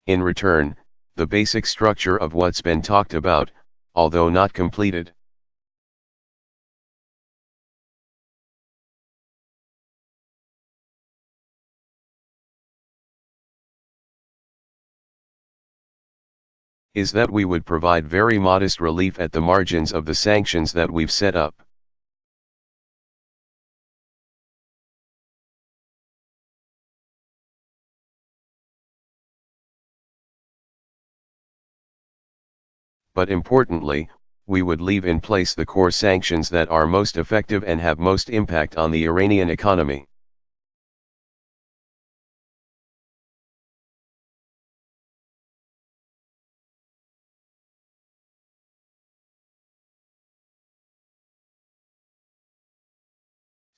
in return, the basic structure of what's been talked about, although not completed. Is that we would provide very modest relief at the margins of the sanctions that we've set up. But importantly, we would leave in place the core sanctions that are most effective and have most impact on the Iranian economy.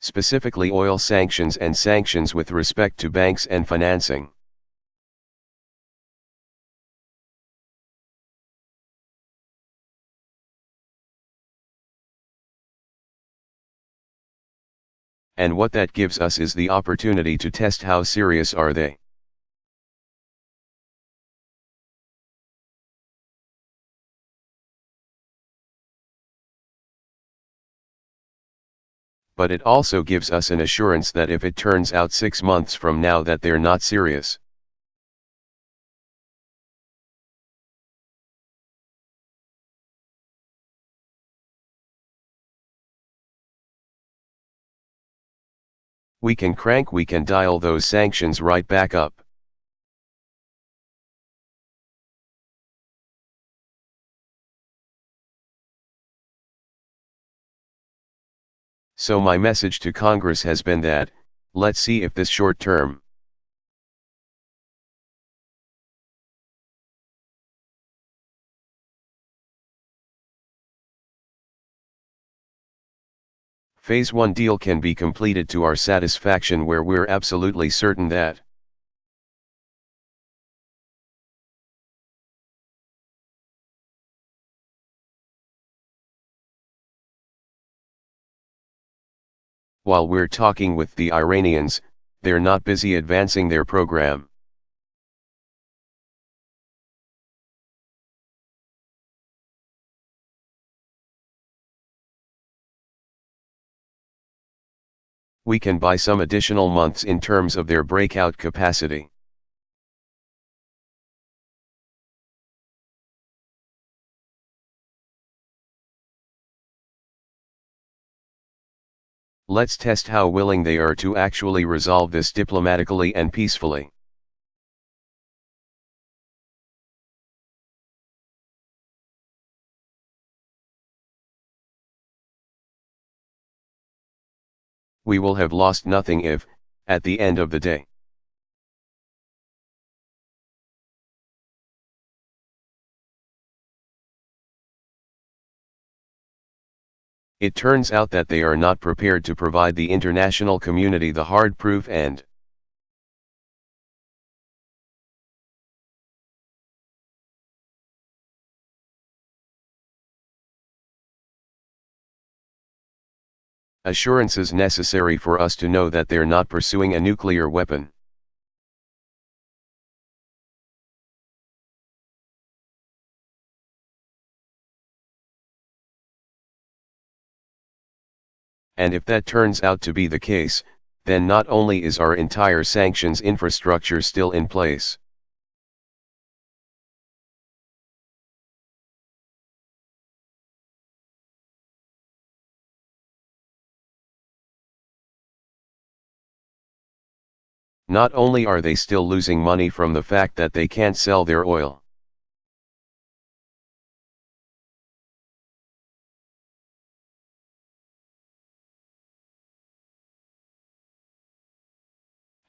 Specifically oil sanctions and sanctions with respect to banks and financing. And what that gives us is the opportunity to test how serious are they. But it also gives us an assurance that if it turns out 6 months from now that they're not serious, we can dial those sanctions right back up. So my message to Congress has been that, let's see if this short-term Phase 1 deal can be completed to our satisfaction, where we're absolutely certain that while we're talking with the Iranians, they're not busy advancing their program. We can buy some additional months in terms of their breakout capacity. Let's test how willing they are to actually resolve this diplomatically and peacefully. We will have lost nothing if, at the end of the day, it turns out that they are not prepared to provide the international community the hard proof and assurances necessary for us to know that they're not pursuing a nuclear weapon. And if that turns out to be the case, then not only is our entire sanctions infrastructure still in place, not only are they still losing money from the fact that they can't sell their oil,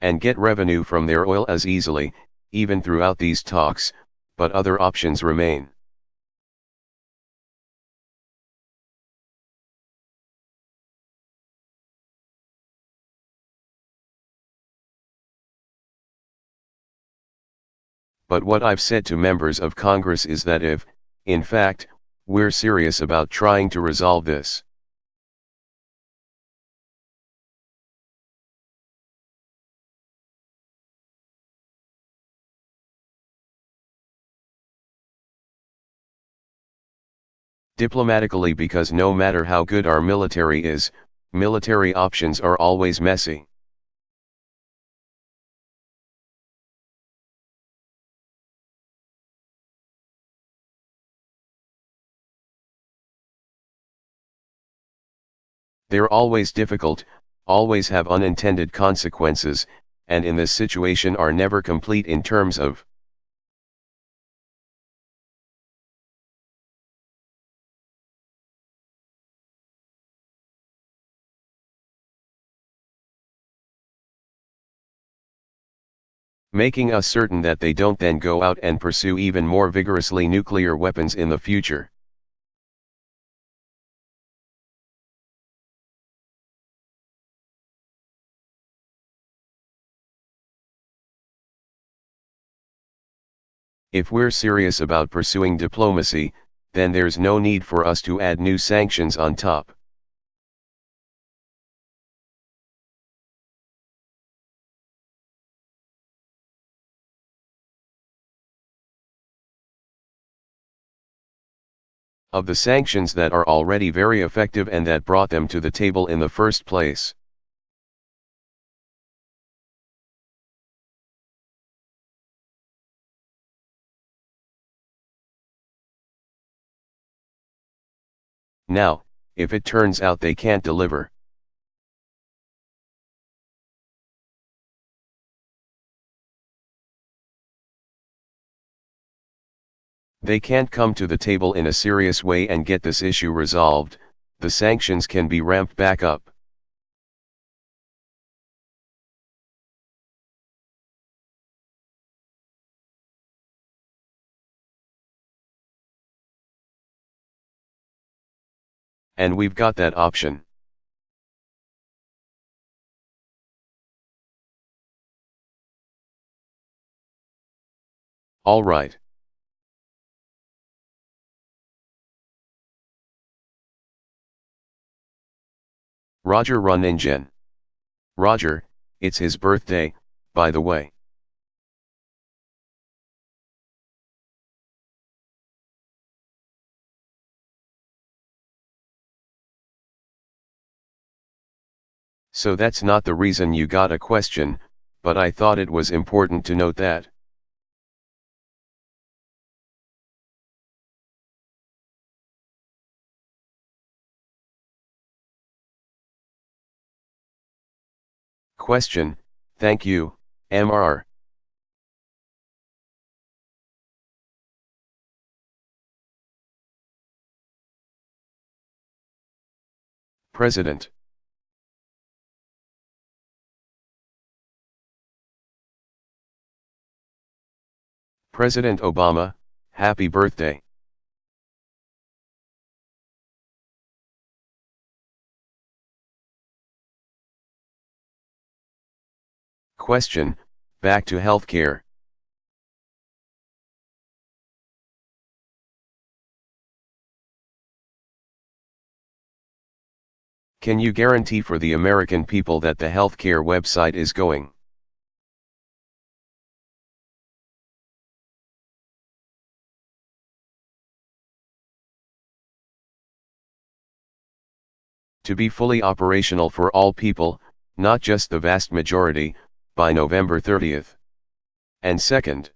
and get revenue from their oil as easily, even throughout these talks, but other options remain. But what I've said to members of Congress is that if, in fact, we're serious about trying to resolve this, Diplomatically, because no matter how good our military is, military options are always messy. They're always difficult, always have unintended consequences, and in this situation are never complete in terms of making us certain that they don't then go out and pursue even more vigorously nuclear weapons in the future. If we're serious about pursuing diplomacy, then there's no need for us to add new sanctions on top. Of the sanctions that are already very effective and that brought them to the table in the first place. Now, if it turns out they can't deliver, they can't come to the table in a serious way and get this issue resolved, the sanctions can be ramped back up. And we've got that option. All right. Roger, run engine. Roger, it's his birthday, by the way. So that's not the reason you got a question, but I thought it was important to note that. Question, thank you, MR. President. President Obama, happy birthday. Question, back to healthcare. Can you guarantee for the American people that the healthcare website is going to be fully operational for all people, not just the vast majority, by November 30th? And second,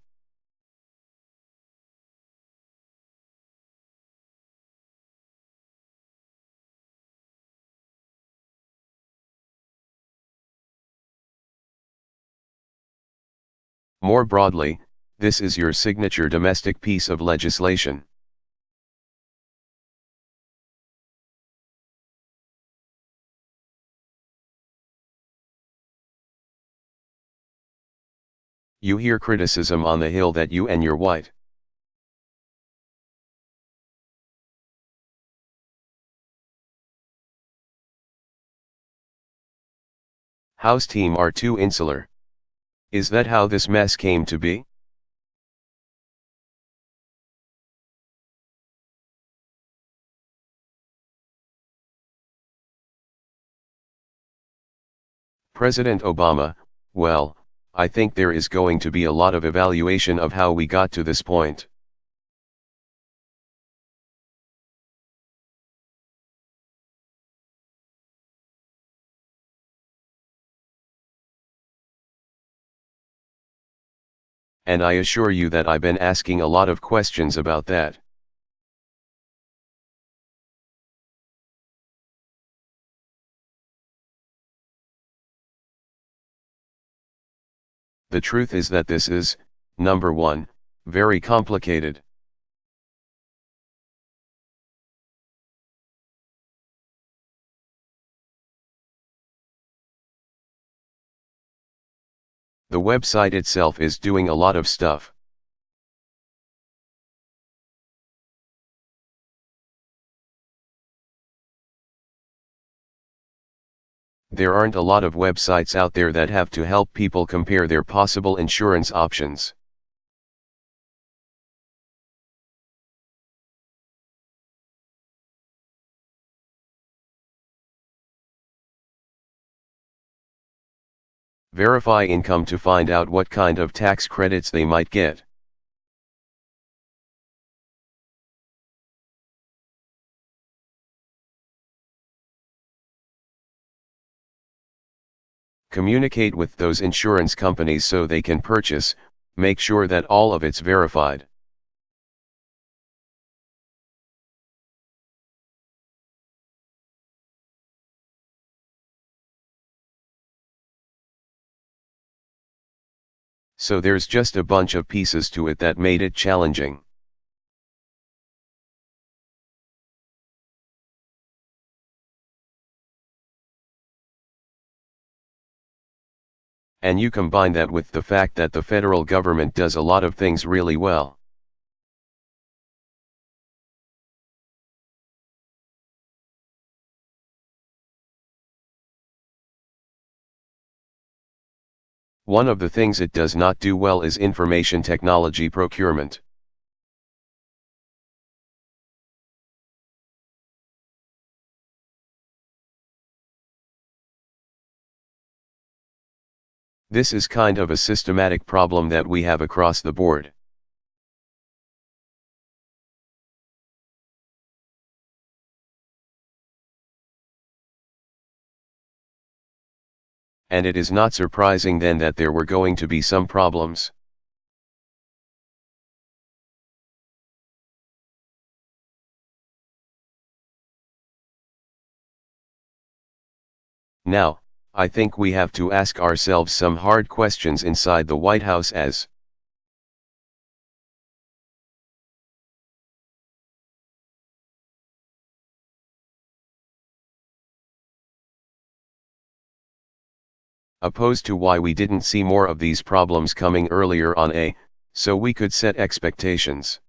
more broadly, this is your signature domestic piece of legislation. You hear criticism on the Hill that you and your White House team are too insular. Is that how this mess came to be? President Obama, well, I think there is going to be a lot of evaluation of how we got to this point. and I assure you that I've been asking a lot of questions about that. The truth is that this is, number one, very complicated. The website itself is doing a lot of stuff. There aren't a lot of websites out there that have to help people compare their possible insurance options. Verify income to find out what kind of tax credits they might get. Communicate with those insurance companies so they can purchase, make sure that all of it's verified. So there's just a bunch of pieces to it that made it challenging. And you combine that with the fact that the federal government does a lot of things really well. One of the things it does not do well is information technology procurement. This is kind of a systematic problem that we have across the board. And it is not surprising then that there were going to be some problems. Now, I think we have to ask ourselves some hard questions inside the White House as opposed to why we didn't see more of these problems coming earlier on so we could set expectations.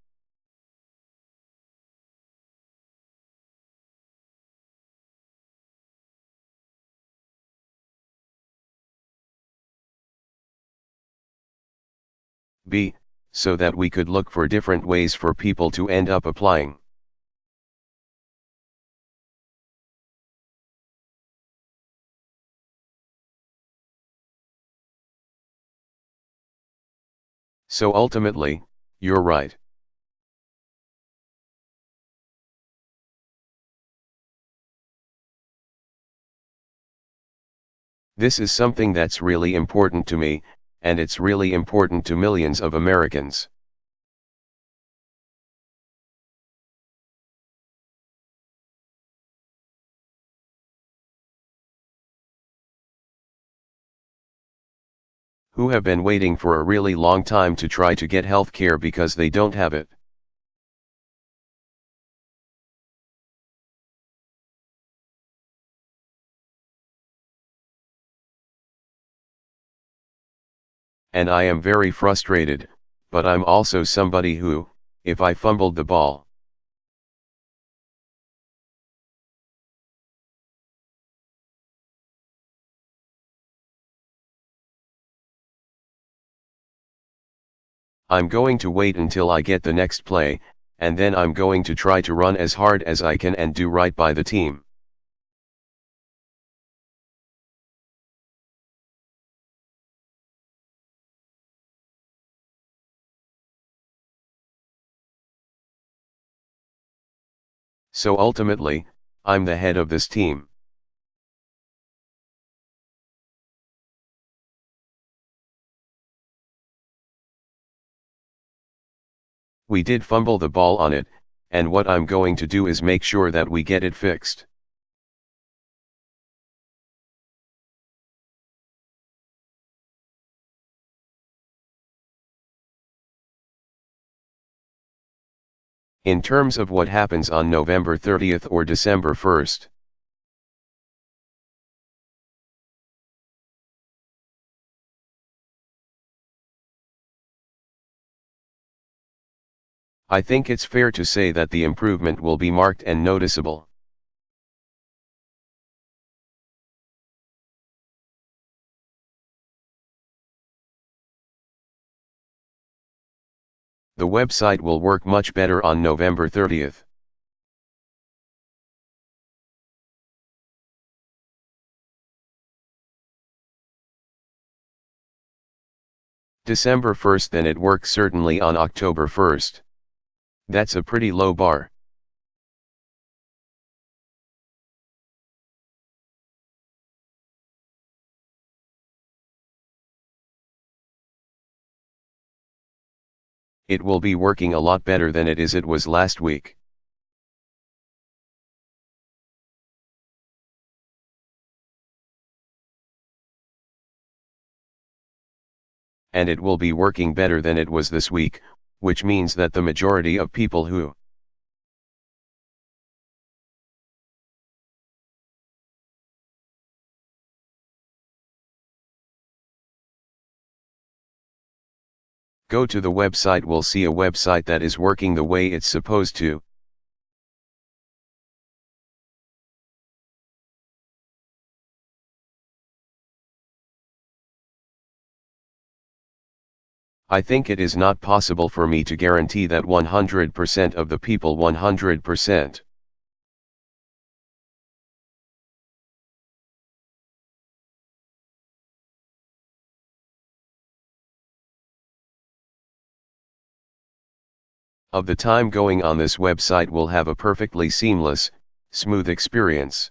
B, so that we could look for different ways for people to end up applying. So ultimately, you're right. This is something that's really important to me, and it's really important to millions of Americans. Who have been waiting for a really long time to try to get health care because they don't have it. And I am very frustrated, but I'm also somebody who, if I fumbled the ball, I'm going to wait until I get the next play, and then I'm going to try to run as hard as I can and do right by the team. So ultimately, I'm the head of this team. We did fumble the ball on it, and what I'm going to do is make sure that we get it fixed. In terms of what happens on November 30th or December 1st. I think it's fair to say that the improvement will be marked and noticeable. The website will work much better on November 30th. December 1st, then it works certainly on October 1st. That's a pretty low bar. It will be working a lot better than it was last week. And it will be working better than it was this week, which means that the majority of people who go to the website will see a website that is working the way it's supposed to. I think it is not possible for me to guarantee that 100% of the people 100%. Of the time going on this website will have a perfectly seamless, smooth experience.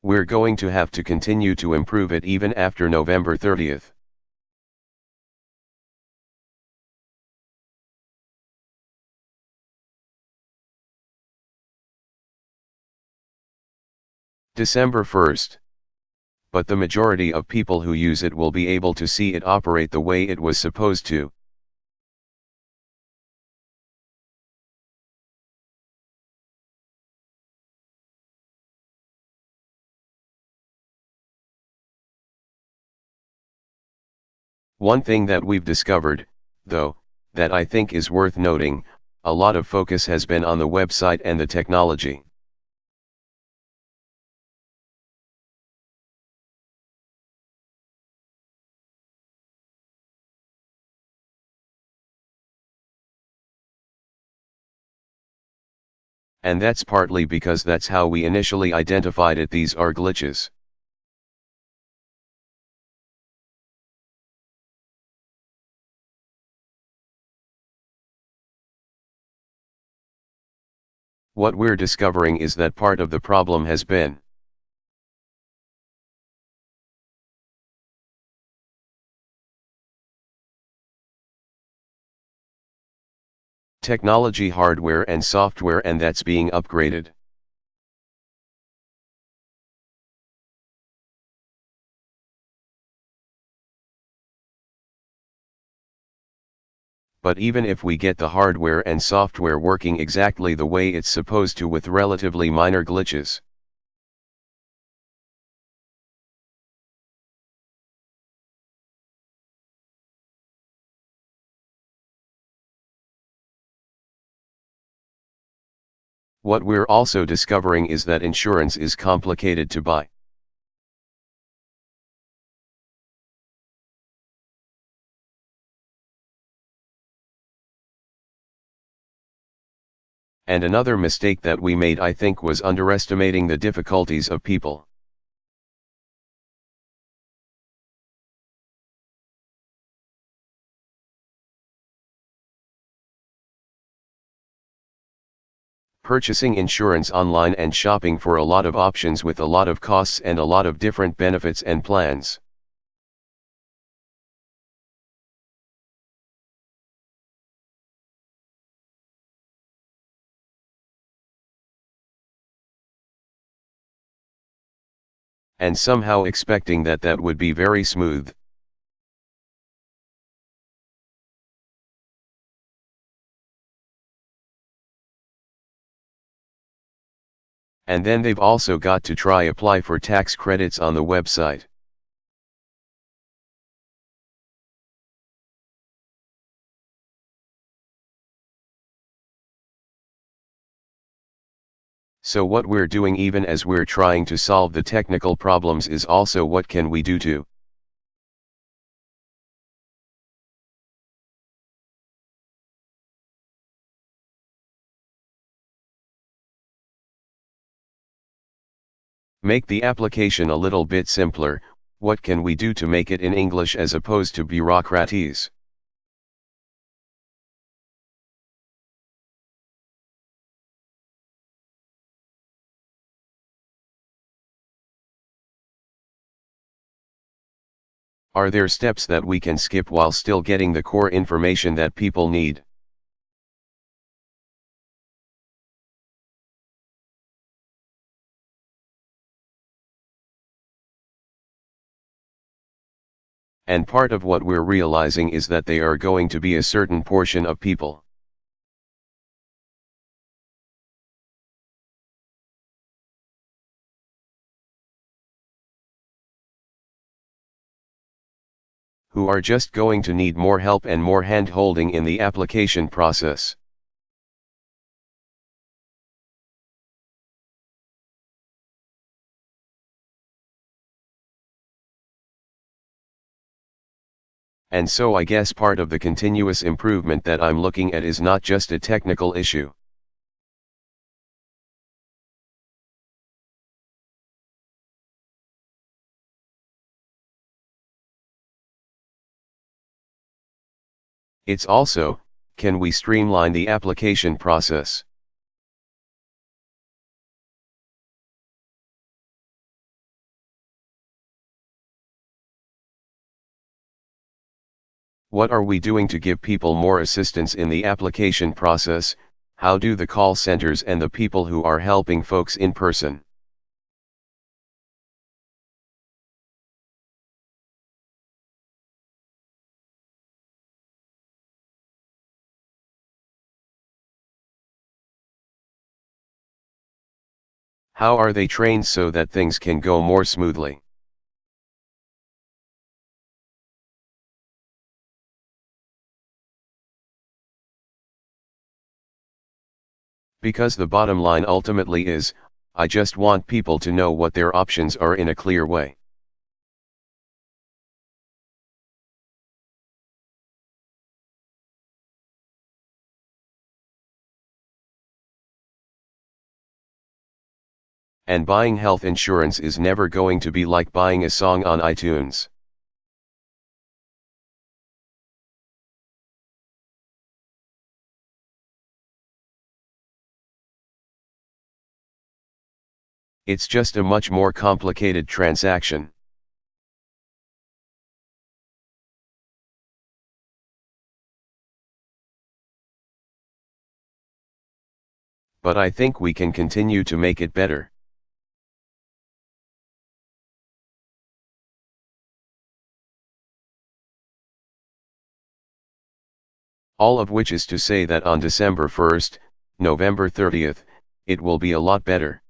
We're going to have to continue to improve it even after November 30th. December 1st. But the majority of people who use it will be able to see it operate the way it was supposed to. One thing that we've discovered, though, that I think is worth noting, a lot of focus has been on the website and the technology. And that's partly because that's how we initially identified it. These are glitches. What we're discovering is that part of the problem has been technology, hardware and software, and that's being upgraded. But even if we get the hardware and software working exactly the way it's supposed to with relatively minor glitches, what we're also discovering is that insurance is complicated to buy. And another mistake that we made, I think, was underestimating the difficulties of people. Purchasing insurance online and shopping for a lot of options with a lot of costs and a lot of different benefits and plans. And somehow expecting that that would be very smooth. And then they've also got to try apply for tax credits on the website. So what we're doing even as we're trying to solve the technical problems is also what can we do to make the application a little bit simpler. What can we do to make it in English as opposed to bureaucratese? Are there steps that we can skip while still getting the core information that people need? And part of what we're realizing is that they are going to be a certain portion of people. Who are just going to need more help and more hand-holding in the application process. And so I guess part of the continuous improvement that I'm looking at is not just a technical issue. It's also, can we streamline the application process? What are we doing to give people more assistance in the application process? How do the call centers and the people who are helping folks in person? How are they trained so that things can go more smoothly? Because the bottom line ultimately is, I just want people to know what their options are in a clear way. And buying health insurance is never going to be like buying a song on iTunes. It's just a much more complicated transaction. But I think we can continue to make it better. All of which is to say that on December 1st, November 30th, it will be a lot better.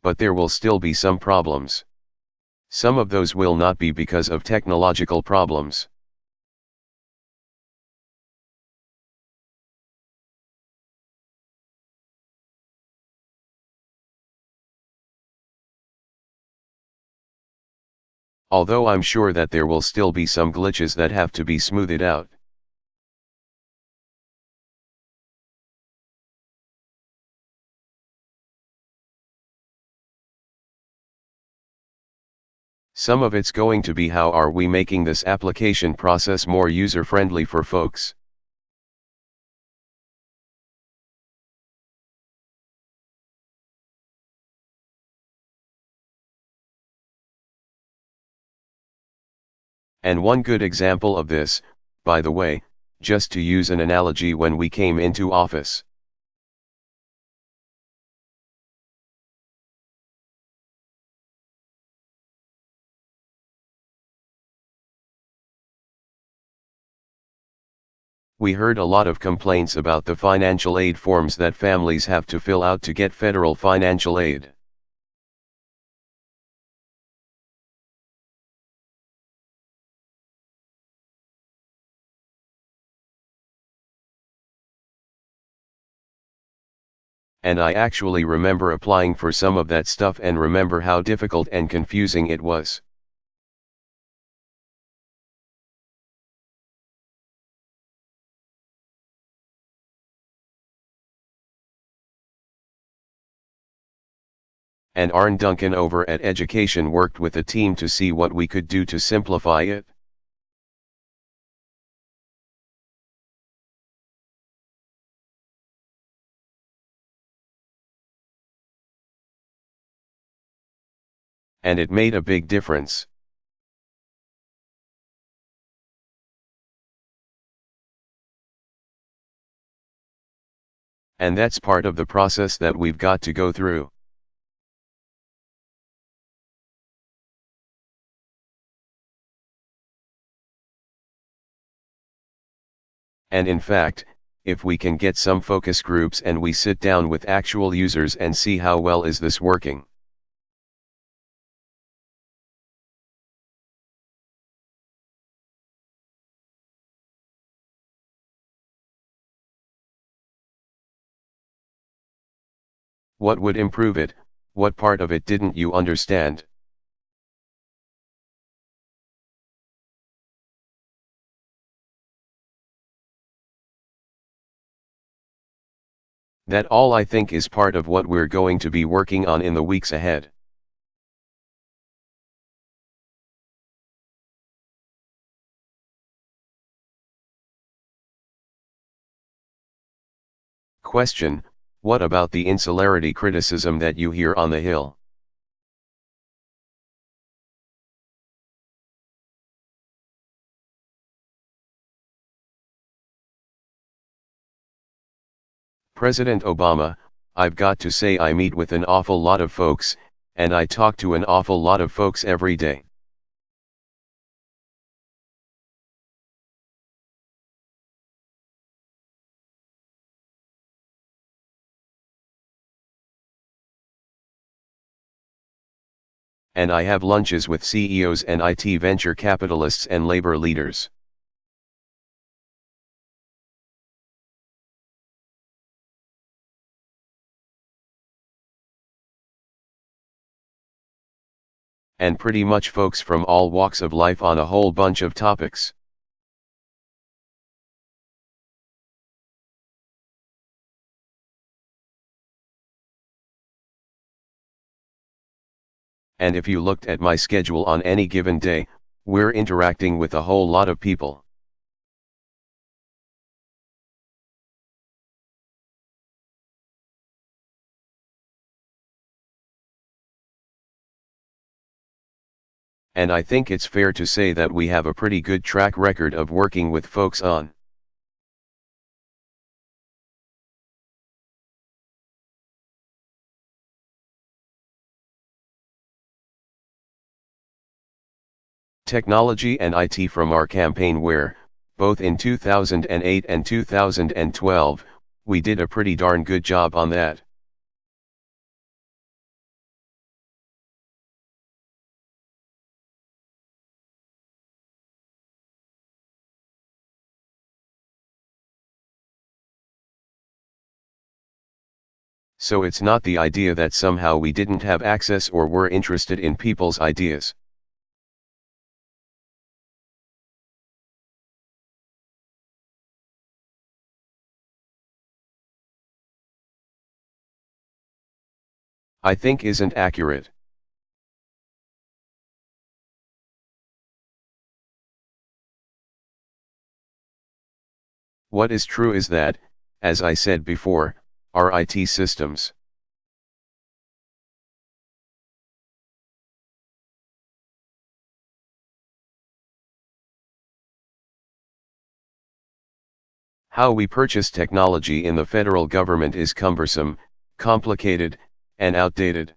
But there will still be some problems. Some of those will not be because of technological problems. Although I'm sure that there will still be some glitches that have to be smoothed out. Some of it's going to be how are we making this application process more user-friendly for folks. And one good example of this, by the way, just to use an analogy, when we came into office. We heard a lot of complaints about the financial aid forms that families have to fill out to get federal financial aid. And I actually remember applying for some of that stuff and remember how difficult and confusing it was. And Arne Duncan over at Education worked with a team to see what we could do to simplify it. And it made a big difference. And that's part of the process that we've got to go through. And in fact, if we can get some focus groups and we sit down with actual users and see how well is this working. What would improve it? What part of it didn't you understand? That all I think is part of what we're going to be working on in the weeks ahead. Question: what about the insularity criticism that you hear on the Hill? President Obama, I've got to say I meet with an awful lot of folks, and I talk to an awful lot of folks every day. And I have lunches with CEOs and IT venture capitalists and labor leaders. And pretty much folks from all walks of life on a whole bunch of topics. And if you looked at my schedule on any given day, we're interacting with a whole lot of people. And I think it's fair to say that we have a pretty good track record of working with folks on technology and IT from our campaign where, both in 2008 and 2012, we did a pretty darn good job on that. So it's not the idea that somehow we didn't have access or were interested in people's ideas. I think isn't accurate. What is true is that, as I said before, our IT systems, how we purchase technology in the federal government is cumbersome, complicated, and outdated.